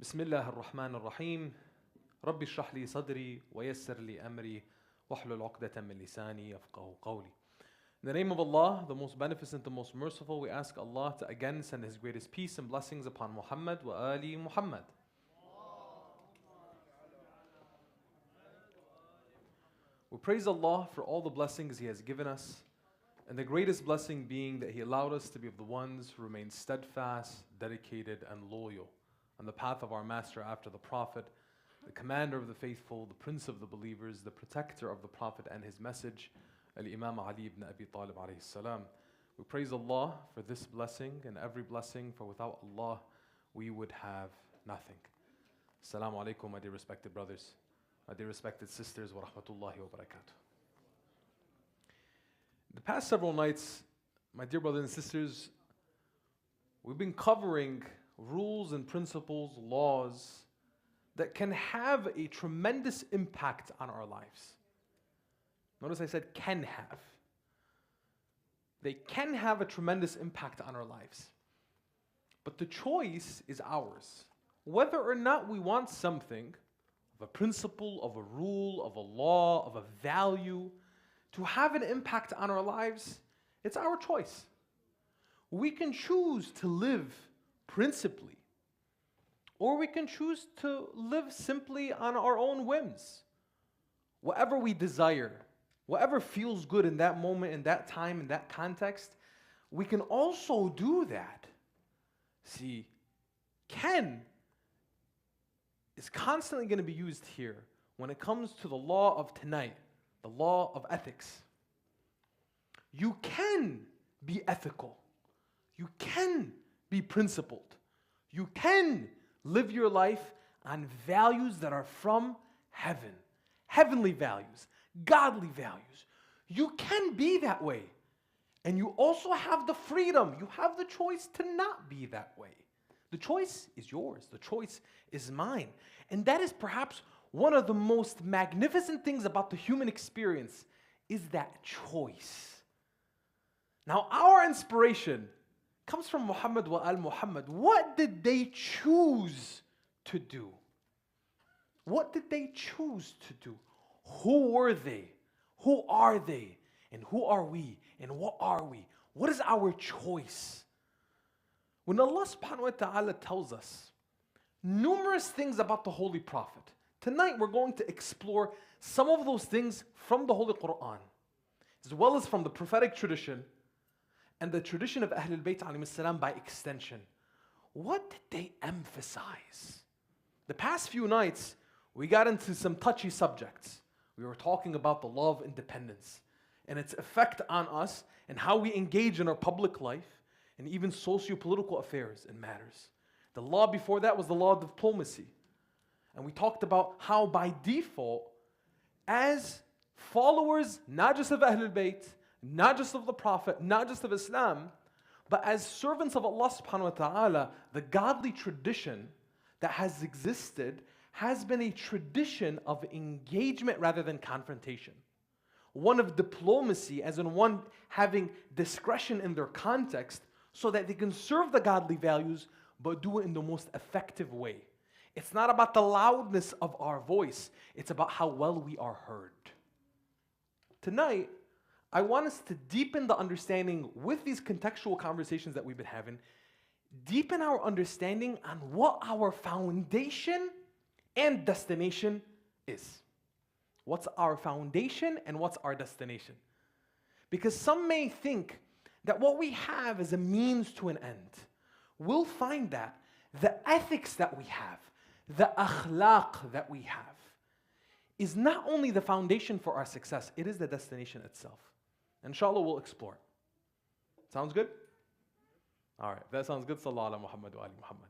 بسم الله الرحمن الرحيم ربي اشرح لي صدري ويسر لي أمري واحلل عقدة من لساني يفقهوا قولي. In the name of Allah, the most beneficent, the most merciful, we ask Allah to again send His greatest peace and blessings upon Muhammad wa ali Muhammad. We praise Allah for all the blessings He has given us, and the greatest blessing being that He allowed us to be of the ones who remain steadfast, dedicated, and loyal on the path of our Master after the Prophet, the commander of the faithful, the prince of the believers, the protector of the Prophet and his message, Al-Imam Ali ibn Abi Talib alayhi salam. We praise Allah for this blessing and every blessing, for without Allah we would have nothing. Assalamu alaikum, my dear respected brothers, my dear respected sisters, wa rahmatullahi wa barakatuh. The past several nights, my dear brothers and sisters, we've been covering rules and principles, laws that can have a tremendous impact on our lives. Notice I said can have. They can have a tremendous impact on our lives. But the choice is ours. Whether or not we want something, of a principle, of a rule, of a law, of a value, to have an impact on our lives, it's our choice. We can choose to live principally, or we can choose to live simply on our own whims. Whatever we desire, whatever feels good in that moment, in that time, in that context, we can also do that. See, can is constantly going to be used here when it comes to the law of tonight, the law of ethics. You can be ethical. You can be principled. You can live your life on values that are from heaven, heavenly values, godly values. You can be that way. And you also have the freedom, you have the choice to not be that way. The choice is yours. The choice is mine. And that is perhaps one of the most magnificent things about the human experience, is that choice. Now, our inspiration comes from Muhammad wa al-Muhammad. What did they choose to do? What did they choose to do? Who were they? Who are they? And who are we? And what are we? What is our choice? When Allah subhanahu wa ta'ala tells us numerous things about the Holy Prophet, tonight we're going to explore some of those things from the Holy Quran, as well as from the prophetic tradition and the tradition of Ahlul Bayt alayhim salam by extension. What did they emphasize? The past few nights, we got into some touchy subjects. We were talking about the law of independence and its effect on us and how we engage in our public life and even socio-political affairs and matters. The law before that was the law of diplomacy. And we talked about how by default, as followers, not just of Ahlul Bayt, not just of the Prophet, not just of Islam, but as servants of Allah subhanahu wa ta'ala, the godly tradition that has existed has been a tradition of engagement rather than confrontation. One of diplomacy, as in one having discretion in their context so that they can serve the godly values but do it in the most effective way. It's not about the loudness of our voice, it's about how well we are heard. Tonight, I want us to deepen the understanding with these contextual conversations that we've been having, deepen our understanding on what our foundation and destination is. What's our foundation and what's our destination? Because some may think that what we have is a means to an end. We'll find that the ethics that we have, the akhlaq that we have, is not only the foundation for our success, it is the destination itself. Inshallah, we'll explore. Sounds good? All right, if that sounds good. Sallallahu ala Muhammad wa ali Muhammad.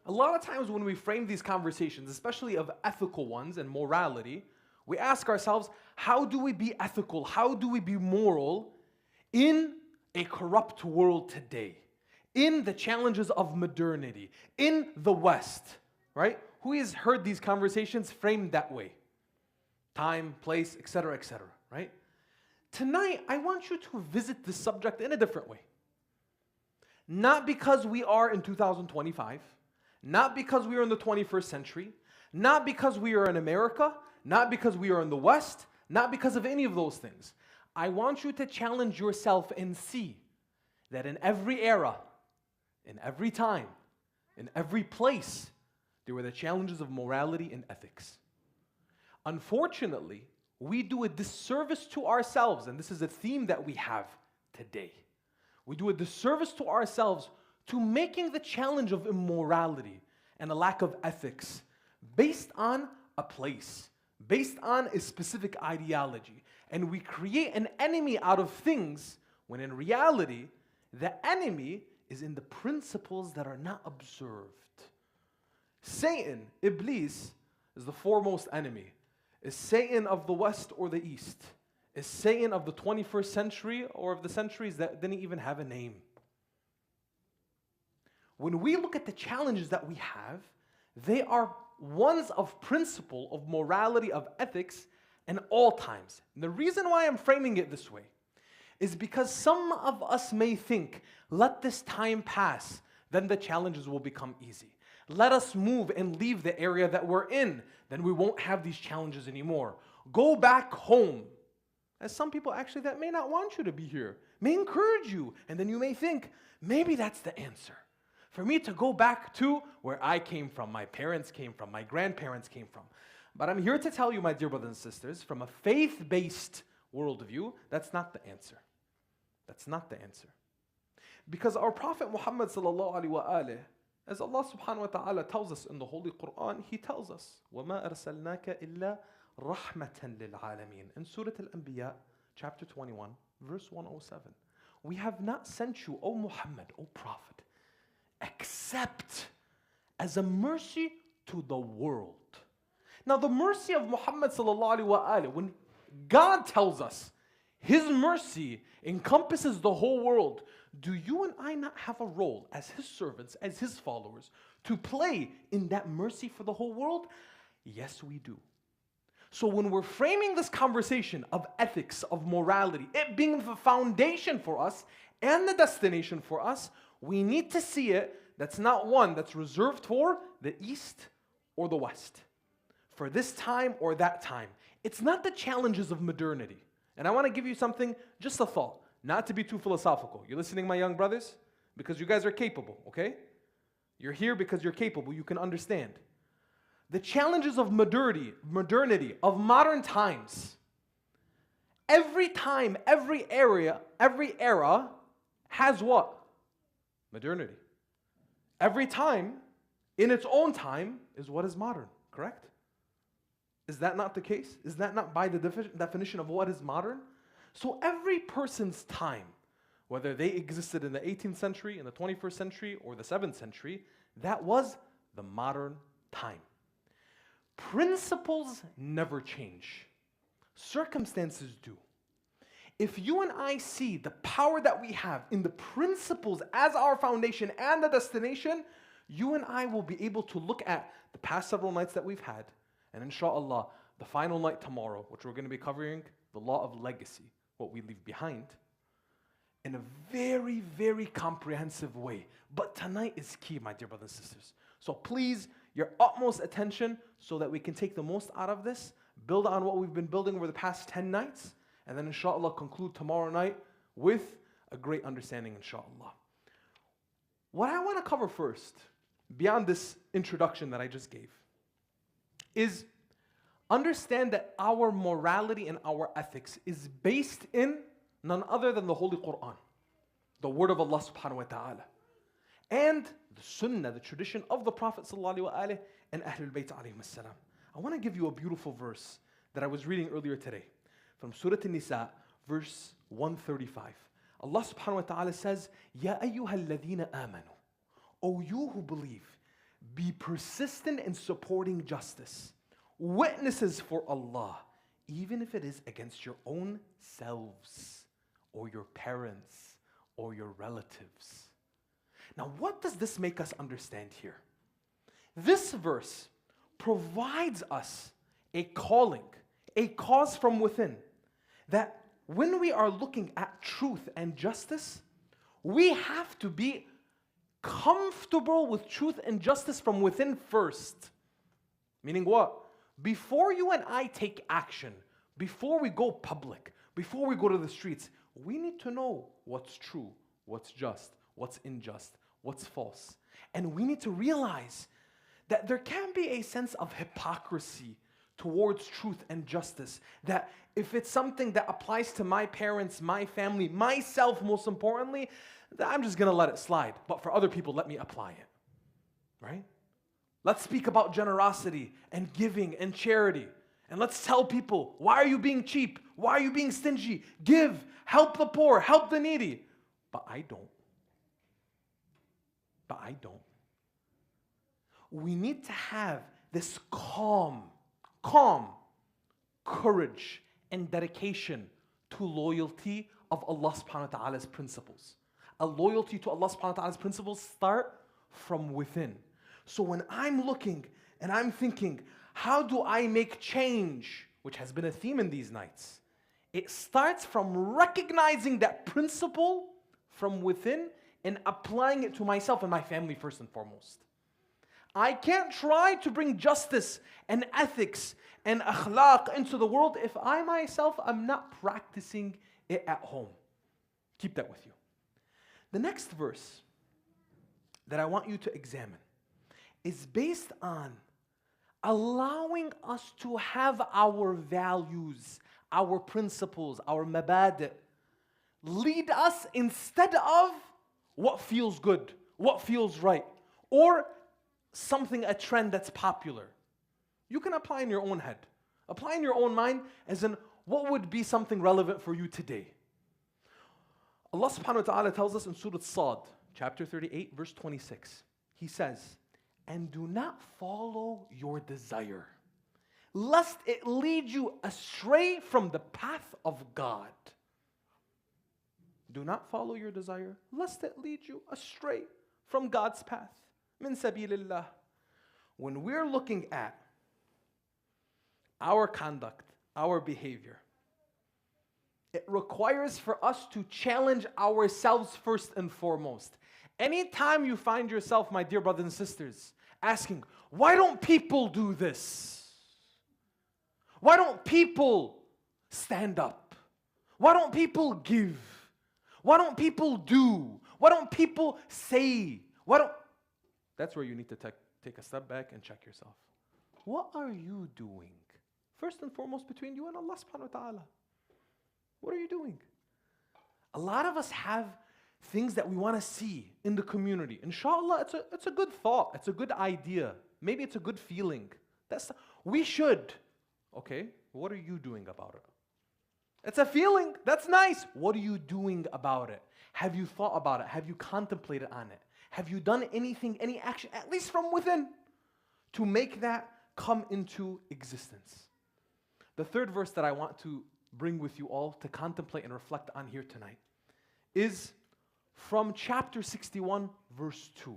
A lot of times when we frame these conversations, especially of ethical ones and morality, we ask ourselves, how do we be ethical? How do we be moral in a corrupt world today? In the challenges of modernity, in the West, right? Who has heard these conversations framed that way? Time, place, etc., right? Tonight, I want you to visit this subject in a different way. Not because we are in 2025, not because we are in the 21st century, not because we are in America, not because we are in the West, not because of any of those things. I want you to challenge yourself and see that in every era, in every time, in every place, there were the challenges of morality and ethics. Unfortunately, we do a disservice to ourselves, and this is a theme that we have today. We do a disservice to ourselves to making the challenge of immorality and a lack of ethics based on a place, based on a specific ideology. And we create an enemy out of things when in reality, the enemy is in the principles that are not observed. Satan, Iblis, is the foremost enemy. Is Satan of the West or the East? Is Satan of the 21st century or of the centuries that didn't even have a name? When we look at the challenges that we have, they are ones of principle, of morality, of ethics, in all times. And the reason why I'm framing it this way is because some of us may think, let this time pass, then the challenges will become easy. Let us move and leave the area that we're in, then we won't have these challenges anymore. Go back home. As some people actually that may not want you to be here, may encourage you, and then you may think, maybe that's the answer. For me to go back to where I came from, my parents came from, my grandparents came from. But I'm here to tell you, my dear brothers and sisters, from a faith-based worldview, that's not the answer. That's not the answer. Because our Prophet Muhammad sallallahu alaihi wasallam, as Allah subhanahu wa ta'ala tells us in the Holy Quran, He tells us, وَمَا أَرْسَلْنَاكَ إِلَّا رَحْمَةً لِلْعَالَمِينَ. In Surah Al-Anbiya, chapter 21, verse 107. We have not sent you, O Muhammad, O Prophet, except as a mercy to the world. Now the mercy of Muhammad sallallahu alaihi wasallam, when God tells us His mercy encompasses the whole world, do you and I not have a role as His servants, as His followers, to play in that mercy for the whole world? Yes, we do. So when we're framing this conversation of ethics, of morality, it being the foundation for us and the destination for us, we need to see it that's not one that's reserved for the East or the West, for this time or that time. It's not the challenges of modernity. And I want to give you something, just a thought, not to be too philosophical. You listening, my young brothers? Because you guys are capable, okay? You're here because you're capable, you can understand. The challenges of modernity, of modern times. Every time, every era has what? Modernity. Every time, in its own time, is what is modern, correct? Is that not the case? Is that not by the definition of what is modern? So every person's time, whether they existed in the 18th century, in the 21st century, or the 7th century, that was the modern time. Principles never change. Circumstances do. If you and I see the power that we have in the principles as our foundation and the destination, you and I will be able to look at the past several nights that we've had, and inshallah, the final night tomorrow, which we're going to be covering, the law of legacy, what we leave behind, in a very, very comprehensive way. But tonight is key, my dear brothers and sisters. So please, your utmost attention so that we can take the most out of this, build on what we've been building over the past 10 nights, and then inshallah conclude tomorrow night with a great understanding, inshallah. What I want to cover first, beyond this introduction that I just gave, is understand that our morality and our ethics is based in none other than the Holy Quran, the word of Allah subhanahu wa ta'ala, and the sunnah, the tradition of the Prophet sallallahu alaihi wasallam and Ahlul Bayt alayhim as-salam. I want to give you a beautiful verse that I was reading earlier today from Surah An-Nisa, verse 135. Allah subhanahu wa ta'ala says, Ya ayyuhal ladhina amanu, O you who believe, be persistent in supporting justice, witnesses for Allah, even if it is against your own selves, or your parents, or your relatives. Now, what does this make us understand here? This verse provides us a calling, a cause from within, that when we are looking at truth and justice, we have to be comfortable with truth and justice from within first. Meaning what? Before you and I take action, before we go public, before we go to the streets, we need to know what's true, what's just, what's unjust, what's false. And we need to realize that there can be a sense of hypocrisy towards truth and justice. That if it's something that applies to my parents, my family, myself most importantly, that I'm just going to let it slide. But for other people, let me apply it. Right? Let's speak about generosity and giving and charity. And let's tell people, why are you being cheap? Why are you being stingy? Give, help the poor, help the needy. But I don't. We need to have this calm courage and dedication to loyalty of Allah subhanahu wa ta'ala's principles. A loyalty to Allah subhanahu wa ta'ala's principles start from within. So when I'm looking and I'm thinking, how do I make change, which has been a theme in these nights, it starts from recognizing that principle from within and applying it to myself and my family first and foremost. I can't try to bring justice and ethics and akhlaq into the world if I myself am not practicing it at home. Keep that with you. The next verse that I want you to examine is based on allowing us to have our values, our principles, our mabadi' lead us instead of what feels good, what feels right, or something, a trend that's popular. You can apply in your own head. Apply in your own mind as in what would be something relevant for you today. Allah subhanahu wa ta'ala tells us in Surah Sad, chapter 38, verse 26. He says, and do not follow your desire, lest it lead you astray from the path of God. Do not follow your desire, lest it lead you astray from God's path. Min sabilillah. When we're looking at our conduct, our behavior, it requires for us to challenge ourselves first and foremost. Anytime you find yourself, my dear brothers and sisters, asking, why don't people do this? Why don't people stand up? Why don't people give? Why don't people do? Why don't people say? That's where you need to take a step back and check yourself. What are you doing? First and foremost between you and Allah subhanahu wa ta'ala. What are you doing? A lot of us have things that we want to see in the community. Inshallah, it's a good thought. It's a good idea. Maybe it's a good feeling. We should. Okay, what are you doing about it? It's a feeling. That's nice. What are you doing about it? Have you thought about it? Have you contemplated on it? Have you done anything, any action, at least from within, to make that come into existence? The third verse that I want to bring with you all to contemplate and reflect on here tonight is from chapter 61, verse 2.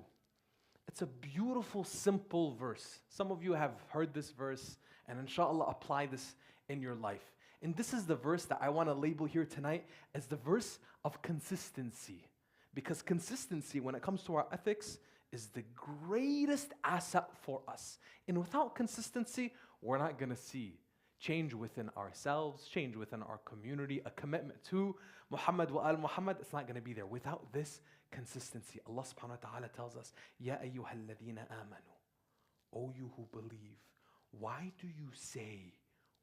It's a beautiful, simple verse. Some of you have heard this verse and inshallah apply this in your life. And this is the verse that I want to label here tonight as the verse of consistency. Because consistency, when it comes to our ethics, is the greatest asset for us. And without consistency, we're not going to see change within ourselves, change within our community, a commitment to Muhammad wa al Muhammad. It's not going to be there without this consistency. Allah subhanahu wa ta'ala tells us, Ya ayyuhalladhina amanu, O you who believe, why do you say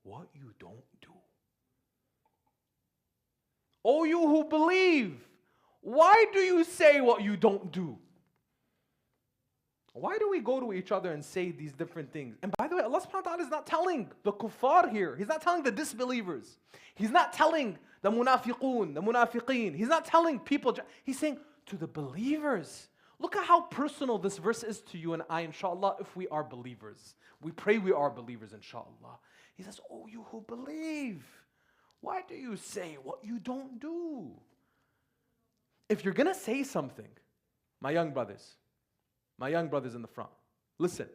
what you don't do? O you who believe, why do you say what you don't do? Why do we go to each other and say these different things? And by the way, Allah subhanahu wa ta'ala is not telling the kuffar here. He's not telling the disbelievers. He's not telling the munafiqun, the munafiqeen. He's not telling people. He's saying to the believers. Look at how personal this verse is to you and I, inshallah, if we are believers. We pray we are believers, inshallah. He says, oh, you who believe, why do you say what you don't do? If you're going to say something, my young brothers in the front, listen,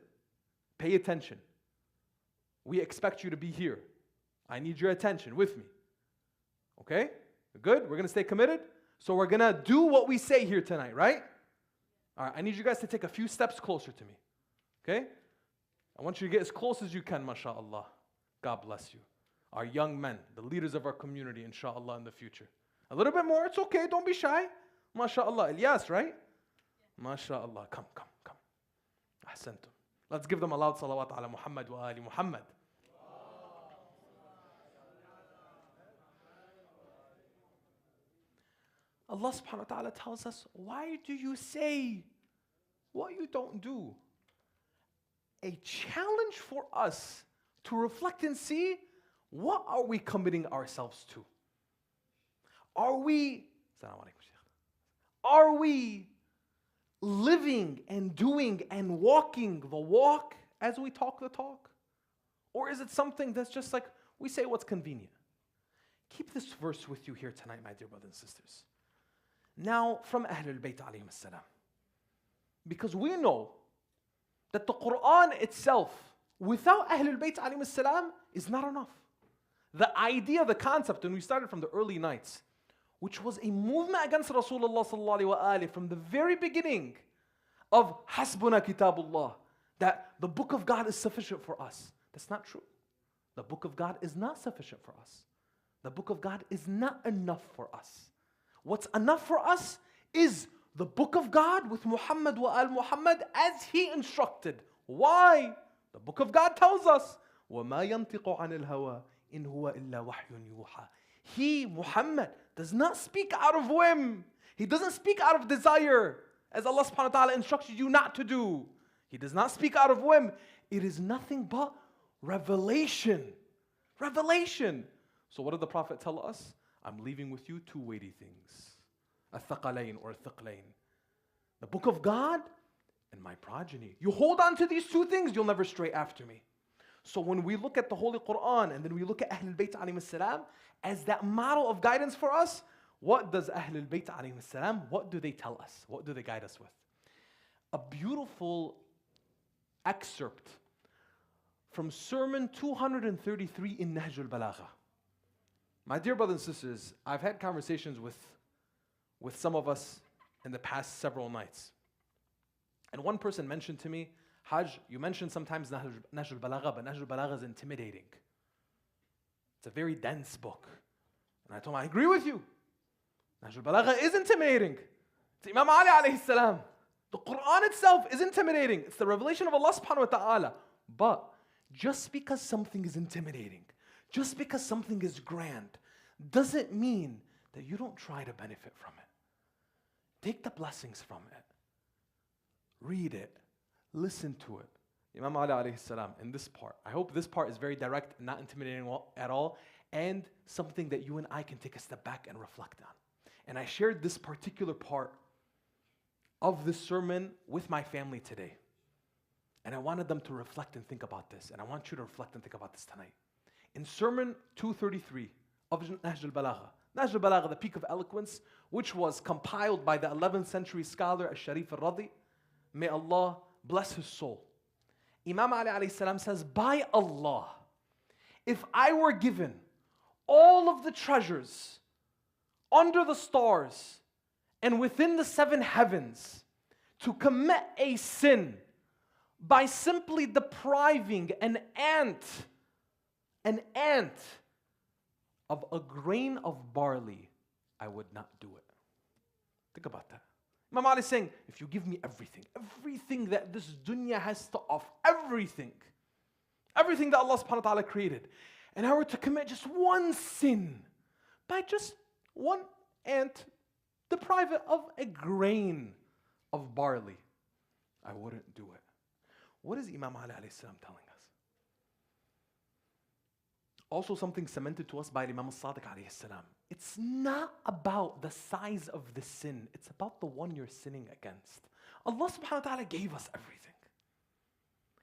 pay attention. We expect you to be here. I need your attention with me. Okay? Good? We're going to stay committed? So we're going to do what we say here tonight, right? All right, I need you guys to take a few steps closer to me. Okay? I want you to get as close as you can, mashallah. God bless you. Our young men, the leaders of our community, inshallah, in the future. A little bit more, it's okay, don't be shy. MashaAllah. Ilyas, right? MashaAllah. Come. Ahsantum. Let's give them a loud salawat ala Muhammad wa ali Muhammad. Allah subhanahu wa ta'ala tells us, why do you say what you don't do? A challenge for us to reflect and see, what are we committing ourselves to? Are we living and doing and walking the walk as we talk the talk? Or is it something that's just like, we say what's convenient? Keep this verse with you here tonight, my dear brothers and sisters. Now, from Ahlul Bayt alayhim as-salam. Because we know that the Quran itself, without Ahlul Bayt alayhim as-salam, is not enough. The idea, the concept, and we started from the early nights, which was a movement against Rasulullah sallallahu alaihi wasallam from the very beginning of Hasbuna Kitabullah, that the book of God is sufficient for us. That's not true. The book of God is not sufficient for us. The book of God is not enough for us. What's enough for us is the book of God with Muhammad wa al Muhammad as he instructed. Why? The book of God tells us, وَمَا يَنْطِقُ عَنِ الْهَوَىٰ إِنْ هُوَ إِلَّا وَحْيٌ يُوحَىٰ. He, Muhammad, does not speak out of whim. He doesn't speak out of desire, as Allah subhanahu wa ta'ala instructs you not to do. He does not speak out of whim. It is nothing but revelation. Revelation. So what did the Prophet tell us? I'm leaving with you two weighty things. Athaqalain or thiqlain. The book of God and my progeny. You hold on to these two things, you'll never stray after me. So when we look at the Holy Quran and then we look at Ahlul Bayt alayhim salam as that model of guidance for us, what does Ahlul Bayt alayhim salam, what do they tell us? What do they guide us with? A beautiful excerpt from Sermon 233 in Nahj al-Balagha. My dear brothers and sisters, I've had conversations with some of us in the past several nights. And one person mentioned to me, Hajj, you mentioned sometimes Nahj al-Balagha, but Nahj al-Balagha is intimidating. It's a very dense book. And I told him, I agree with you. Nahj al-Balagha is intimidating. It's Imam Ali alayhi salam. The Quran itself is intimidating. It's the revelation of Allah subhanahu wa ta'ala. But just because something is intimidating, just because something is grand, doesn't mean that you don't try to benefit from it. Take the blessings from it. Read it. Listen to it. Imam Ali alayhi salam, in this part, I hope this part is very direct and not intimidating at all, and something that you and I can take a step back and reflect on. And I shared this particular part of this sermon with my family today. And I wanted them to reflect and think about this. And I want you to reflect and think about this tonight. In Sermon 233 of Nahj al-Balagha, Nahj al-Balagha, the peak of eloquence, which was compiled by the 11th century scholar Al-Sharif al-Radi, may Allah bless his soul. Imam Ali alayhi salam says, by Allah, if I were given all of the treasures under the stars and within the 7 heavens to commit a sin by simply depriving an ant of a grain of barley, I would not do it. Think about that. Imam Ali is saying, if you give me everything that this dunya has to offer, everything that Allah subhanahu wa ta'ala created, and I were to commit just one sin, by just one ant, deprive it of a grain of barley, I wouldn't do it. What is Imam Ali alayhi salam telling us? Also something cemented to us by Imam al-Sadiq alayhi salam. It's not about the size of the sin. It's about the one you're sinning against. Allah subhanahu wa ta'ala gave us everything.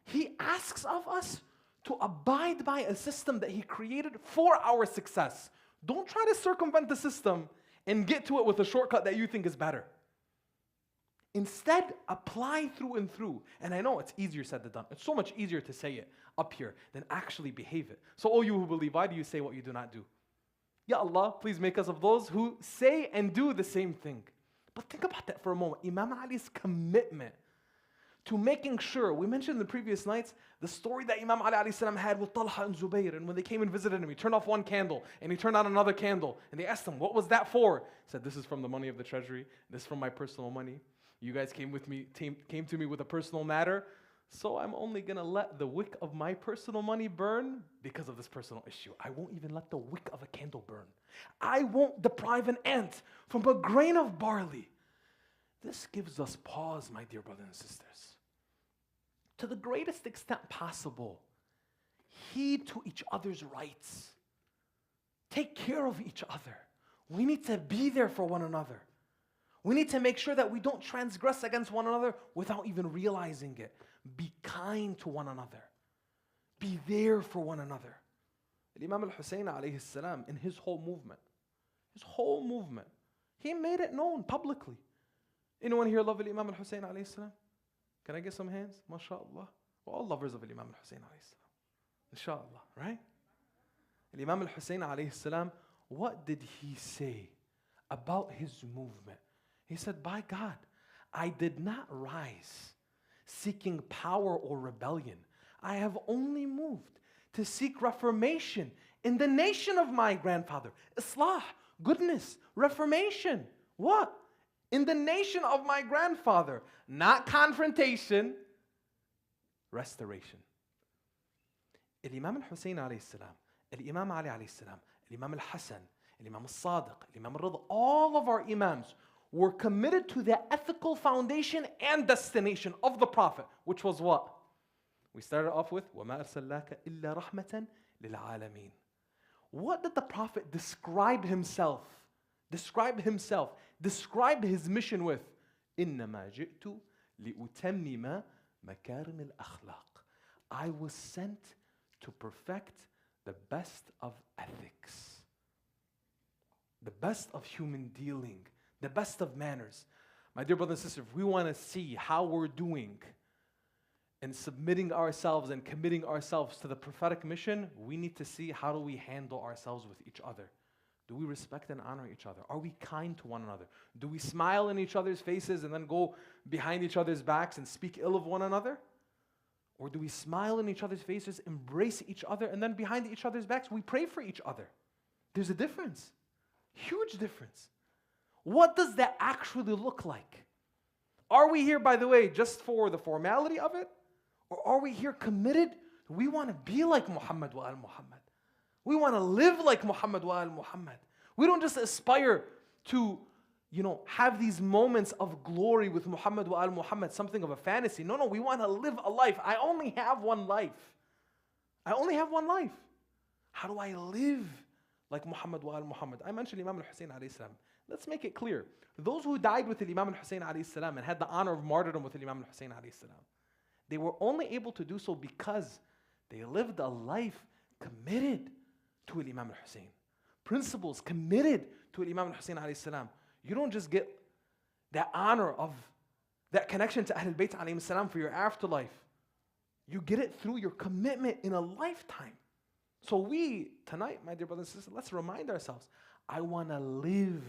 He asks of us to abide by a system that He created for our success. Don't try to circumvent the system and get to it with a shortcut that you think is better. Instead, apply through and through. And I know it's easier said than done. It's so much easier to say it up here than actually behave it. So all you who believe, why do you say what you do not do? Ya Allah, please make us of those who say and do the same thing. But think about that for a moment. Imam Ali's commitment to making sure, we mentioned in the previous nights, the story that Imam Ali alayhi salam had with Talha and Zubayr, and when they came and visited him, he turned off one candle, and he turned on another candle, and they asked him, what was that for? He said, this is from the money of the treasury, this is from my personal money. You guys came to me with a personal matter, so I'm only going to let the wick of my personal money burn because of this personal issue. I won't even let the wick of a candle burn. I won't deprive an ant from a grain of barley. This gives us pause, my dear brothers and sisters. To the greatest extent possible, heed to each other's rights. Take care of each other. We need to be there for one another. We need to make sure that we don't transgress against one another without even realizing it. Be kind to one another. Be there for one another. Imam al-Hussein alayhi salam, in his whole movement, he made it known publicly. Anyone here love Imam al-Hussein alayhi salam? Can I get some hands? MashaAllah. We're all lovers of Imam al-Hussein alayhi salam. Inshallah, right? Imam al-Hussein alayhi salam, what did he say about his movement? He said, by God, I did not rise seeking power or rebellion. I have only moved to seek reformation in the nation of my grandfather. Islah, goodness, reformation. What? In the nation of my grandfather. Not confrontation, restoration. Imam al-Hussein alayhi salam, Imam Ali alayhi salam, Imam al-Hassan, Imam al-Sadiq, Imam al-Rida, all of our imams were committed to the ethical foundation and destination of the Prophet, which was what? We started off with, وَمَا أَرْسَلْنَاكَ إِلَّا رَحْمَةً لِلْعَالَمِينَ. What did the Prophet describe himself, describe his mission with? إِنَّمَا جِئْتُ لِأُتَمِّمَ مَكَارِمِ الْأَخْلَاقِ. I was sent to perfect the best of ethics, the best of human dealing, the best of manners. My dear brothers and sisters, if we want to see how we're doing in submitting ourselves and committing ourselves to the prophetic mission, we need to see how do we handle ourselves with each other. Do we respect and honor each other? Are we kind to one another? Do we smile in each other's faces and then go behind each other's backs and speak ill of one another? Or do we smile in each other's faces, embrace each other, and then behind each other's backs, we pray for each other? There's a difference. Huge difference. What does that actually look like? Are we here, by the way, just for the formality of it? Or are we here committed? We want to be like Muhammad wa al-Muhammad. We want to live like Muhammad wa al-Muhammad. We don't just aspire to, have these moments of glory with Muhammad wa al-Muhammad, something of a fantasy. No, we want to live a life. I only have one life. How do I live like Muhammad wa al-Muhammad? I mentioned Imam al-Hussein alayhi salam. Let's make it clear. Those who died with Imam al-Hussein alayhi salam and had the honor of martyrdom with Imam al-Hussein alayhi salam, they were only able to do so because they lived a life committed to Imam al-Hussein. Principles committed to Imam al-Hussein alayhi salam. You don't just get that honor of that connection to Ahlul Bayt alayhi salam for your afterlife. You get it through your commitment in a lifetime. So we, tonight, my dear brothers and sisters, let's remind ourselves, I want to live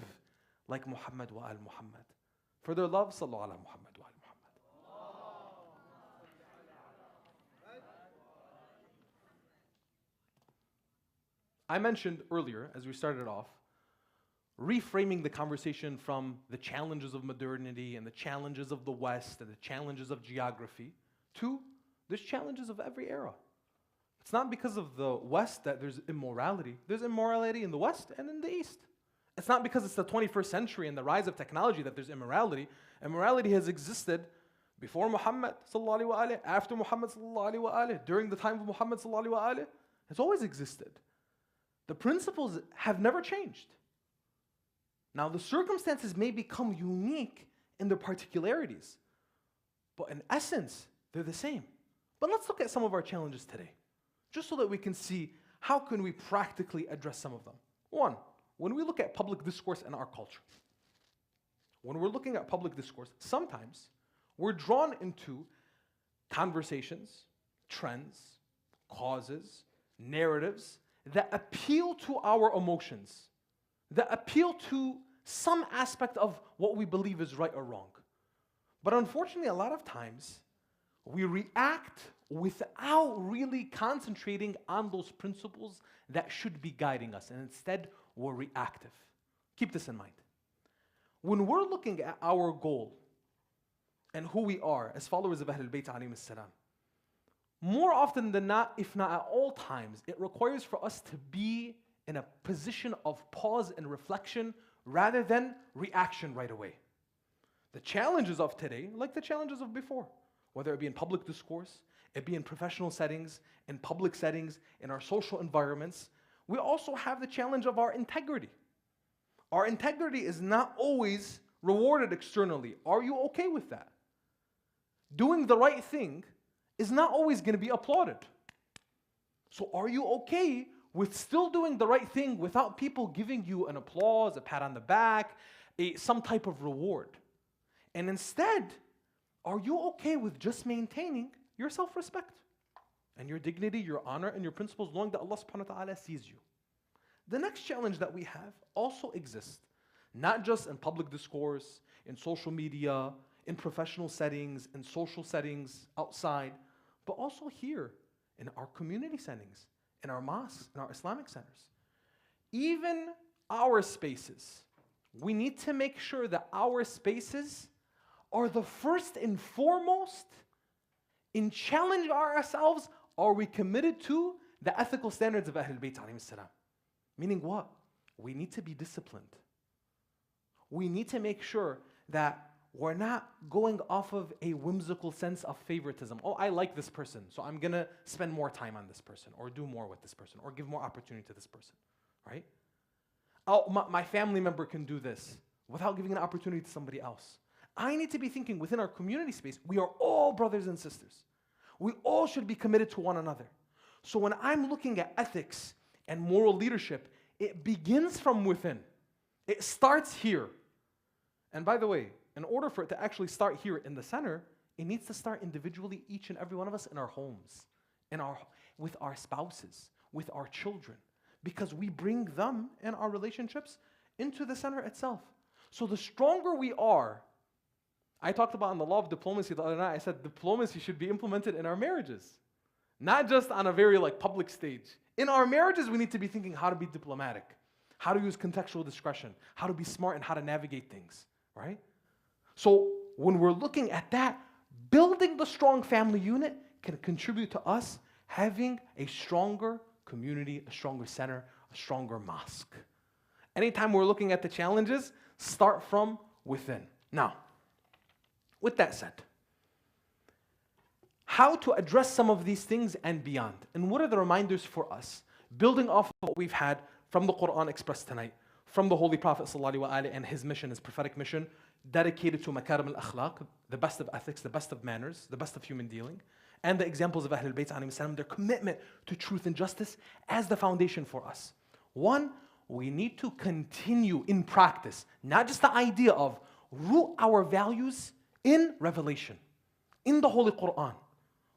like Muhammad wa al-Muhammad. For their love, sallu ala Muhammad wa al-Muhammad. I mentioned earlier, as we started off, reframing the conversation from the challenges of modernity and the challenges of the West and the challenges of geography to there's challenges of every era. It's not because of the West that there's immorality. There's immorality in the West and in the East. It's not because it's the 21st century and the rise of technology that there's immorality. Immorality has existed before Muhammad sallallahu alaihi wasallam, after Muhammad sallallahu alaihi wasallam, during the time of Muhammad sallallahu alaihi wasallam. It's always existed. The principles have never changed. Now the circumstances may become unique in their particularities, but in essence, they're the same. But let's look at some of our challenges today, just so that we can see how can we practically address some of them. One, when we look at public discourse in our culture, when we're looking at public discourse, sometimes we're drawn into conversations, trends, causes, narratives that appeal to our emotions, that appeal to some aspect of what we believe is right or wrong. But unfortunately, a lot of times, we react without really concentrating on those principles that should be guiding us, and instead, we're reactive. Keep this in mind. When we're looking at our goal and who we are as followers of Ahlul Bayt alayhim salam, more often than not, if not at all times, it requires for us to be in a position of pause and reflection rather than reaction right away. The challenges of today, like the challenges of before, whether it be in public discourse, it be in professional settings, in public settings, in our social environments, we also have the challenge of our integrity. Our integrity is not always rewarded externally. Are you okay with that? Doing the right thing is not always going to be applauded. So are you okay with still doing the right thing without people giving you an applause, a pat on the back, some type of reward? And instead, are you okay with just maintaining your self-respect and your dignity, your honor, and your principles, knowing that Allah subhanahu wa ta'ala sees you? The next challenge that we have also exists, not just in public discourse, in social media, in professional settings, in social settings outside, but also here in our community settings, in our mosques, in our Islamic centers. Even our spaces, we need to make sure that our spaces are the first and foremost in challenging ourselves. Are we committed to the ethical standards of Ahlul Bayt alayhim salam? Meaning what? We need to be disciplined. We need to make sure that we're not going off of a whimsical sense of favoritism. Oh, I like this person, so I'm going to spend more time on this person, or do more with this person, or give more opportunity to this person, right? Oh, my family member can do this without giving an opportunity to somebody else. I need to be thinking within our community space, we are all brothers and sisters. We all should be committed to one another. So when I'm looking at ethics and moral leadership, it begins from within. It starts here. And by the way, in order for it to actually start here in the center, it needs to start individually, each and every one of us in our homes, with our spouses, with our children, because we bring them and our relationships into the center itself. So the stronger we are, I talked about in the law of diplomacy the other night, I said diplomacy should be implemented in our marriages, not just on a very public stage. In our marriages, we need to be thinking how to be diplomatic, how to use contextual discretion, how to be smart and how to navigate things, right? So when we're looking at that, building the strong family unit can contribute to us having a stronger community, a stronger center, a stronger mosque. Anytime we're looking at the challenges, start from within. Now, with that said, how to address some of these things and beyond, and what are the reminders for us, building off of what we've had from the Quran expressed tonight, from the Holy Prophet ﷺ and his mission, his prophetic mission, dedicated to makarim al-akhlaq, the best of ethics, the best of manners, the best of human dealing, and the examples of Ahlul Bayt alayhim salam, their commitment to truth and justice as the foundation for us. One, we need to continue in practice, not just the idea of root our values in revelation, in the Holy Quran.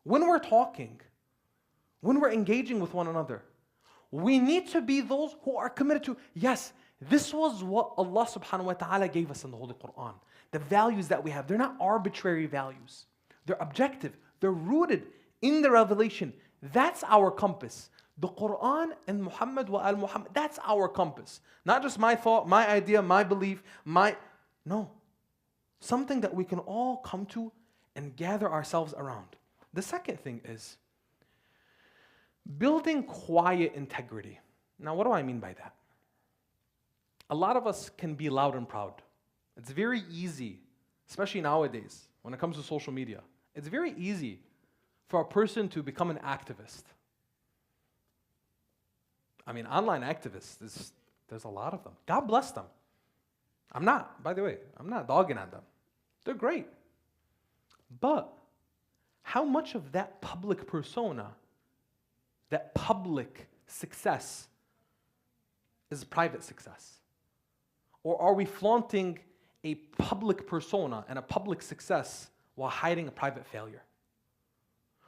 When we're talking, when we're engaging with one another, we need to be those who are committed to, yes, this was what Allah subhanahu wa ta'ala gave us in the Holy Quran. The values that we have, they're not arbitrary values. They're objective. They're rooted in the revelation. That's our compass. The Quran and Muhammad wa al-Muhammad, that's our compass. Not just my thought, my idea, my belief, no. Something that we can all come to and gather ourselves around. The second thing is building quiet integrity. Now, what do I mean by that? A lot of us can be loud and proud. It's very easy, especially nowadays, when it comes to social media. It's very easy for a person to become an activist. I mean, online activists, there's a lot of them. God bless them. By the way, I'm not dogging on them. They're great. But how much of that public persona, that public success, is private success? Or are we flaunting a public persona and a public success while hiding a private failure?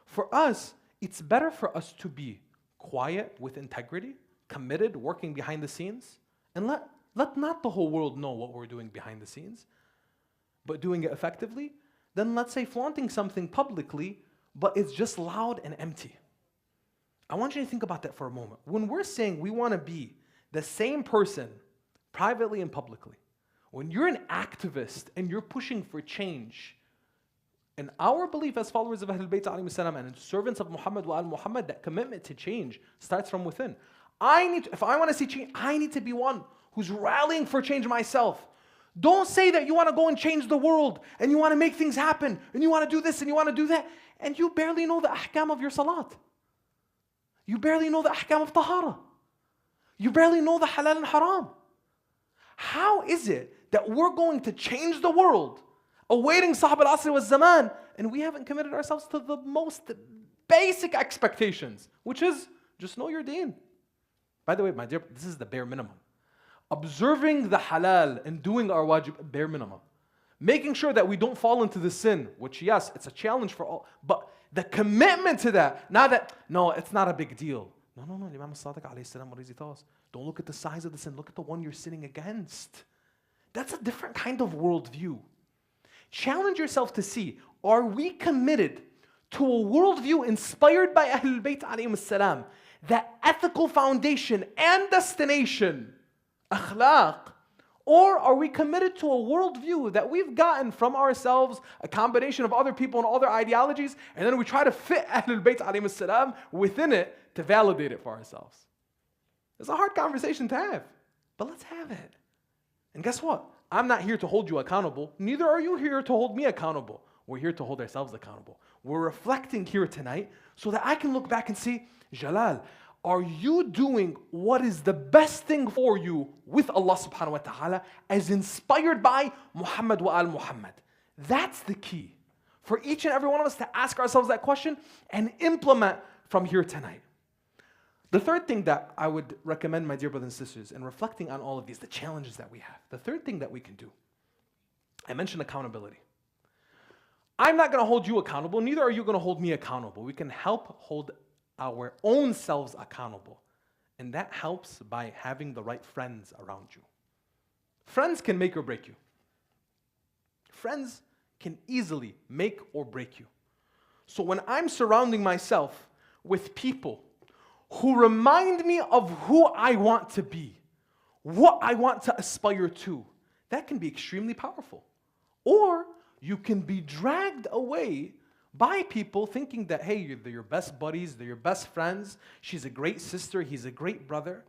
For us, it's better for us to be quiet with integrity, committed, working behind the scenes, and let let not the whole world know what we're doing behind the scenes, but doing it effectively. Then let's say flaunting something publicly, but it's just loud and empty. I want you to think about that for a moment. When we're saying we want to be the same person privately and publicly, when you're an activist and you're pushing for change, and our belief as followers of Ahlul Bayt alayhim salam and servants of Muhammad wa al-Muhammad, that commitment to change starts from within. If I want to see change, I need to be one who's rallying for change myself. Don't say that you want to go and change the world and you want to make things happen and you want to do this and you want to do that, and you barely know the ahkam of your salat. You barely know the ahkam of tahara. You barely know the halal and haram. How is it that we're going to change the world, awaiting Sahab al-Asr wa zaman, and we haven't committed ourselves to the most basic expectations, which is just know your deen? By the way, my dear, this is the bare minimum. Observing the halal and doing our wajib, bare minimum. Making sure that we don't fall into the sin, which yes, it's a challenge for all, but the commitment to that, no, it's not a big deal. No, Imam al-Sadiq alayhi salam, what does he tell us? Don't look at the size of the sin, look at the one you're sinning against. That's a different kind of worldview. Challenge yourself to see, are we committed to a worldview inspired by Ahlul Bayt alayhim salam, that ethical foundation and destination, akhlaq, or are we committed to a worldview that we've gotten from ourselves, a combination of other people and other ideologies, and then we try to fit Ahlul Bayt alayhim salam within it to validate it for ourselves? It's a hard conversation to have, but let's have it. And guess what? I'm not here to hold you accountable. Neither are you here to hold me accountable. We're here to hold ourselves accountable. We're reflecting here tonight so that I can look back and see, Jalal, are you doing what is the best thing for you with Allah subhanahu wa ta'ala as inspired by Muhammad wa al-Muhammad? That's the key for each and every one of us to ask ourselves that question and implement from here tonight. The third thing that I would recommend, my dear brothers and sisters, in reflecting on all of these, the challenges that we have, the third thing that we can do, I mentioned accountability. I'm not going to hold you accountable, neither are you going to hold me accountable. We can help hold our own selves accountable. And that helps by having the right friends around you. Friends can make or break you. Friends can easily make or break you. So when I'm surrounding myself with people who remind me of who I want to be, what I want to aspire to, that can be extremely powerful. Or you can be dragged away by people thinking that, hey, they're your best buddies, they're your best friends, she's a great sister, he's a great brother,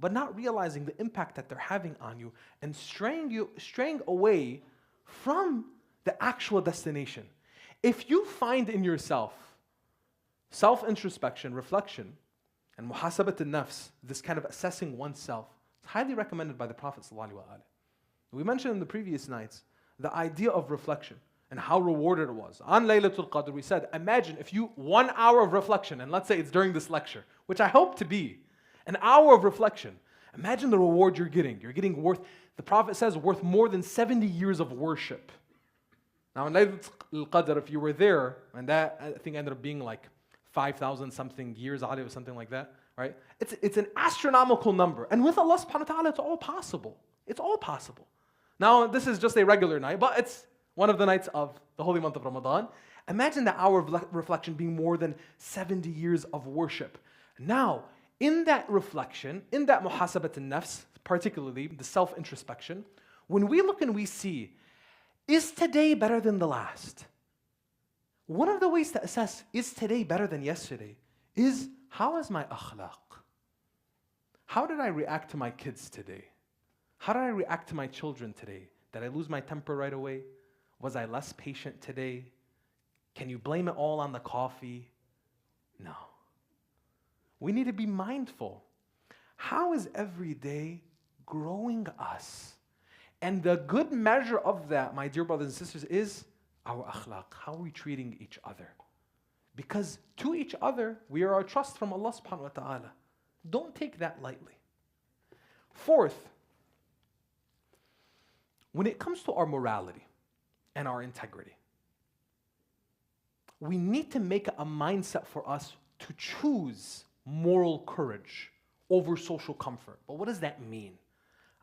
but not realizing the impact that they're having on you and straying away from the actual destination. If you find in yourself self-introspection, reflection, and muhasabat al-nafs, this kind of assessing oneself, it's highly recommended by the Prophet ﷺ. We mentioned in the previous nights the idea of reflection and how rewarded it was. On Laylatul Qadr, we said, imagine if you, 1 hour of reflection, and let's say it's during this lecture, which I hope to be, an hour of reflection. Imagine the reward you're getting. You're getting worth, the Prophet says, worth more than 70 years of worship. Now, in Laylatul Qadr, if you were there, and that I think ended up being like 5,000 something years, or something like that, right? It's an astronomical number. And with Allah subhanahu wa ta'ala, it's all possible. It's all possible. Now, this is just a regular night, but it's one of the nights of the holy month of Ramadan. Imagine the hour of reflection being more than 70 years of worship. Now, in that reflection, in that muhasabat al-nafs, particularly the self-introspection, when we look and we see, is today better than the last? One of the ways to assess, is today better than yesterday, is how is my akhlaq? How did I react to my kids today? How did I react to my children today? Did I lose my temper right away? Was I less patient today? Can you blame it all on the coffee? No. We need to be mindful. How is every day growing us? And the good measure of that, my dear brothers and sisters, is our akhlaq. How are we treating each other? Because to each other, we are our trust from Allah subhanahu wa ta'ala. Don't take that lightly. Fourth, when it comes to our morality and our integrity, we need to make a mindset for us to choose moral courage over social comfort. But what does that mean?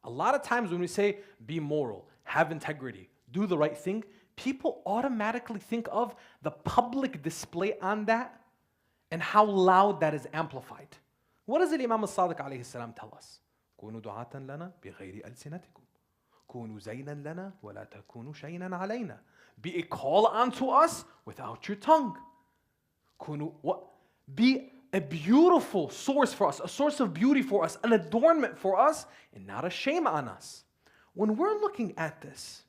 A lot of times when we say be moral, have integrity, do the right thing, people automatically think of the public display on that and how loud that is amplified. What does the Imam al-Sadiq alayhi salam tell us? كونوا دعاة لنا بغير ألسنتكم كونوا زينا لنا ولا تكونوا شيئا علينا. Be a call unto us without your tongue. Be a beautiful source for us, a source of beauty for us, an adornment for us, and not a shame on us. When we're looking at this,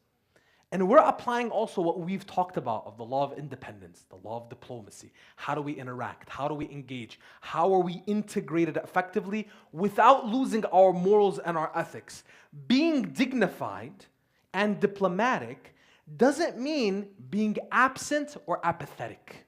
and we're applying also what we've talked about of the law of independence, the law of diplomacy, how do we interact, how do we engage, how are we integrated effectively without losing our morals and our ethics. Being dignified and diplomatic doesn't mean being absent or apathetic.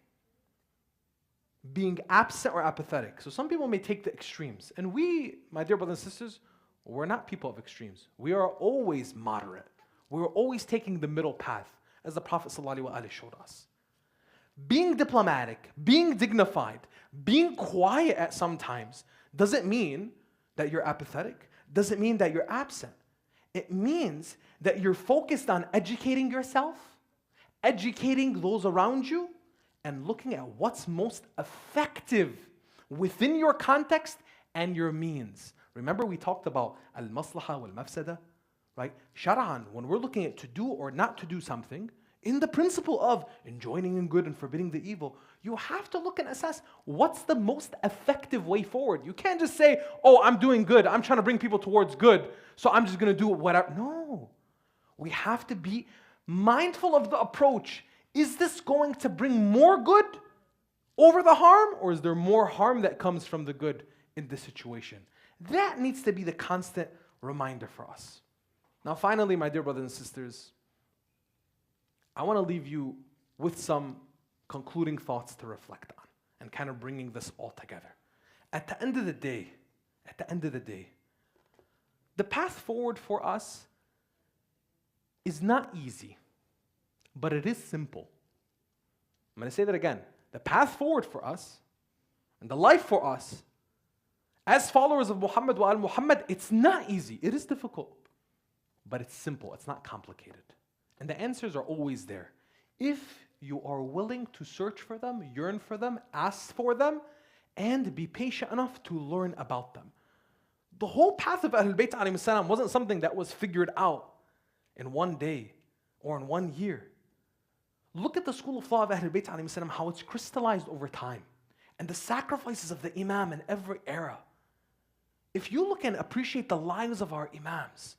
Being absent or apathetic. So some people may take the extremes. And we, my dear brothers and sisters, we're not people of extremes. We are always moderate. We're always taking the middle path, as the Prophet ﷺ showed us. Being diplomatic, being dignified, being quiet at some times doesn't mean that you're apathetic, doesn't mean that you're absent. It means that you're focused on educating yourself, educating those around you, and looking at what's most effective within your context and your means. Remember we talked about al-maslaha wal-mafsada, right? Shar'an, when we're looking at to do or not to do something, in the principle of enjoining in good and forbidding the evil, you have to look and assess what's the most effective way forward. You can't just say, oh, I'm doing good, I'm trying to bring people towards good, so I'm just going to do whatever. No. We have to be mindful of the approach. Is this going to bring more good over the harm, or is there more harm that comes from the good in this situation? That needs to be the constant reminder for us. Now finally, my dear brothers and sisters, I want to leave you with some concluding thoughts to reflect on and kind of bringing this all together. At the end of the day, the path forward for us is not easy, but it is simple. I'm going to say that again. The path forward for us and the life for us as followers of Muhammad wa al-Muhammad, it's not easy. It is difficult, but it's simple. It's not complicated. And the answers are always there. If you are willing to search for them, yearn for them, ask for them, and be patient enough to learn about them. The whole path of Ahlul Bayt alayhim salam wasn't something that was figured out in one day or in 1 year. Look at the school of thought of Ahlul Bayt alayhim salam, how it's crystallized over time, and the sacrifices of the Imam in every era. If you look and appreciate the lives of our Imams,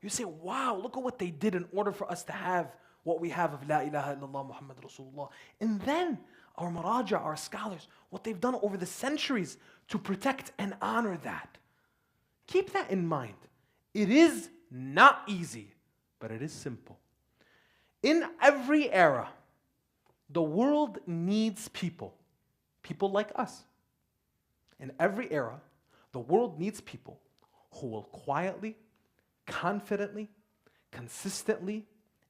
you say, wow, look at what they did in order for us to have what we have of La ilaha illallah Muhammad Rasulullah. And then our maraja, our scholars, what they've done over the centuries to protect and honor that. Keep that in mind. It is not easy, but it is simple. In every era, the world needs people like us. In every era, the world needs people who will quietly, confidently, consistently,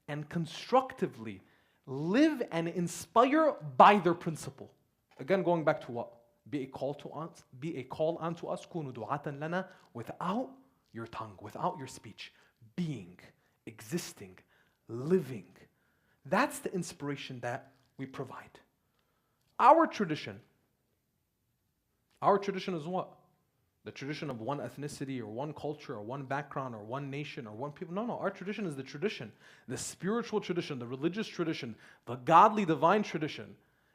and constructively live and inspire by their principle. Again, going back to what? Be a call unto us, كونوا دعاة لنا, without your tongue, without your speech, being, existing, living. That's the inspiration that we provide. Our tradition is what? The tradition of one ethnicity or one culture or one background or one nation or one people. No, our tradition is the tradition, the spiritual tradition, the religious tradition, the godly divine tradition,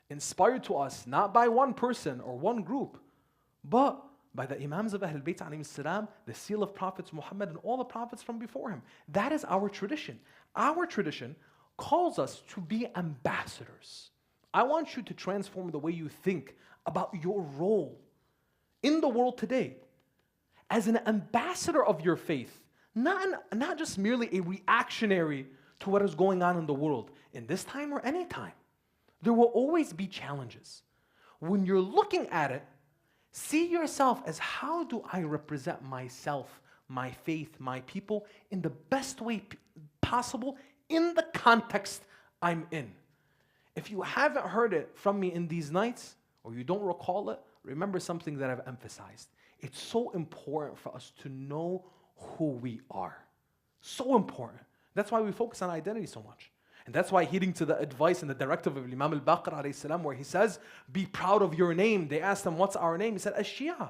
inspired to us not by one person or one group, but by the Imams of Ahlul Bayt alayhim salam, the seal of prophets Muhammad and all the prophets from before him. That is our tradition. Our tradition calls us to be ambassadors. I want you to transform the way you think about your role in the world today as an ambassador of your faith, not just merely a reactionary to what is going on in the world in this time or any time. There will always be challenges. When you're looking at it, see yourself as, how do I represent myself, my faith, my people in the best way possible in the context I'm in. If you haven't heard it from me in these nights, or you don't recall it, remember something that I've emphasized. It's so important for us to know who we are. So important. That's why we focus on identity so much. And that's why, heeding to the advice and the directive of Imam al-Baqir alayhi salam, where he says, be proud of your name. They asked him, what's our name? He said, Ash-Shia.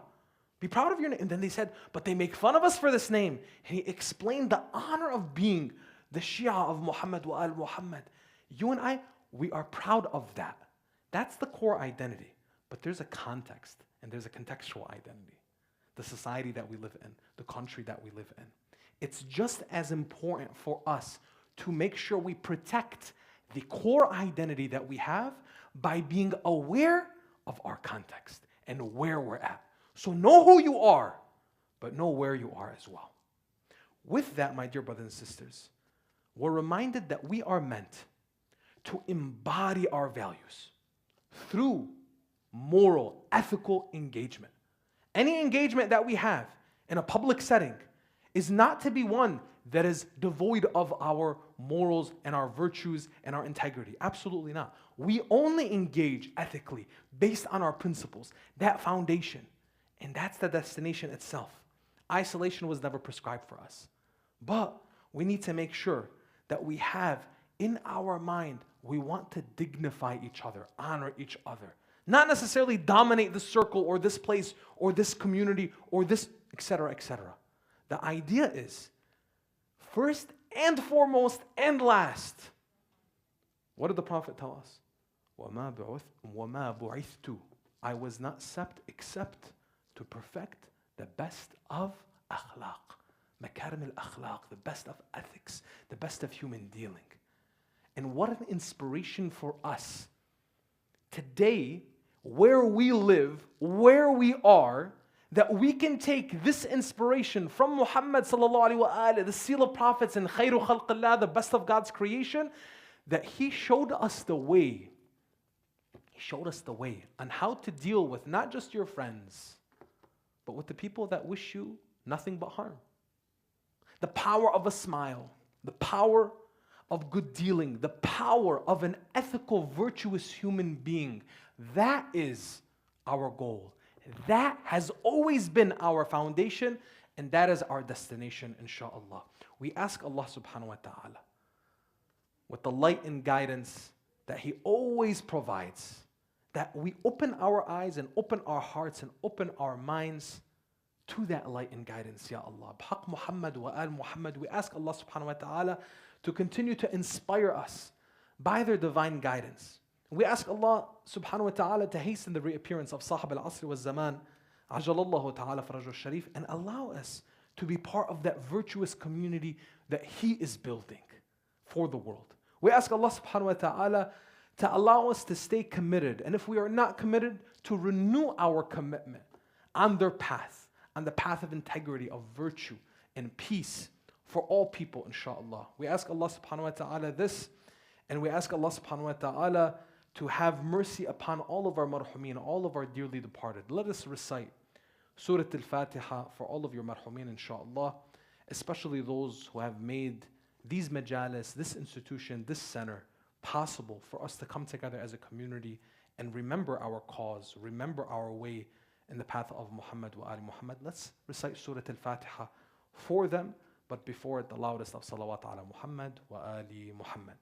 Be proud of your name. And then they said, but they make fun of us for this name. And he explained the honor of being the Shia of Muhammad wa al Muhammad. You and I, we are proud of that. That's the core identity. But there's a context and there's a contextual identity. The society that we live in, the country that we live in. It's just as important for us to make sure we protect the core identity that we have by being aware of our context and where we're at. So know who you are, but know where you are as well. With that, my dear brothers and sisters, we're reminded that we are meant to embody our values through moral, ethical engagement. Any engagement that we have in a public setting is not to be one that is devoid of our morals and our virtues and our integrity. Absolutely not. We only engage ethically based on our principles, that foundation, and that's the destination itself. Isolation was never prescribed for us. But we need to make sure that we have in our mind, we want to dignify each other, honor each other. Not necessarily dominate the circle or this place or this community or this, etc., etc. The idea is, first and foremost and last, what did the Prophet tell us? وَمَا بُعِثْتُ, I was not sent except to perfect the best of akhlaq. Makarim al-akhlaq, the best of ethics, the best of human dealing. And what an inspiration for us today, where we live, where we are, that we can take this inspiration from Muhammad sallallahu alaihi wasallam, the seal of prophets and khayru khalqillah, the best of God's creation, that he showed us the way. He showed us the way on how to deal with not just your friends, but with the people that wish you nothing but harm. The power of a smile, the power of good dealing, the power of an ethical, virtuous human being. That is our goal. That has always been our foundation, and that is our destination, inshaAllah. We ask Allah subhanahu wa ta'ala, with the light and guidance that He always provides, that we open our eyes and open our hearts and open our minds to that light and guidance, Ya Allah. Bhaq Muhammad wa al Muhammad, we ask Allah subhanahu wa ta'ala to continue to inspire us by their divine guidance. We ask Allah subhanahu wa ta'ala to hasten the reappearance of Sahib al-Asr wa Zaman, Ajalallahu ta'ala farajul sharif, and allow us to be part of that virtuous community that He is building for the world. We ask Allah subhanahu wa ta'ala to allow us to stay committed, and if we are not committed, to renew our commitment on their path, on the path of integrity, of virtue and peace for all people, inshaAllah. We ask Allah subhanahu wa ta'ala this, and we ask Allah subhanahu wa ta'ala to have mercy upon all of our marhumin, all of our dearly departed. Let us recite Surah Al-Fatiha for all of your marhumin, inshaAllah, especially those who have made these majalis, this institution, this center, possible for us to come together as a community and remember our cause, remember our way in the path of Muhammad wa Ali Muhammad. Let's recite Surah Al-Fatiha for them, but before it, the loudest of salawat ala Muhammad wa Ali Muhammad.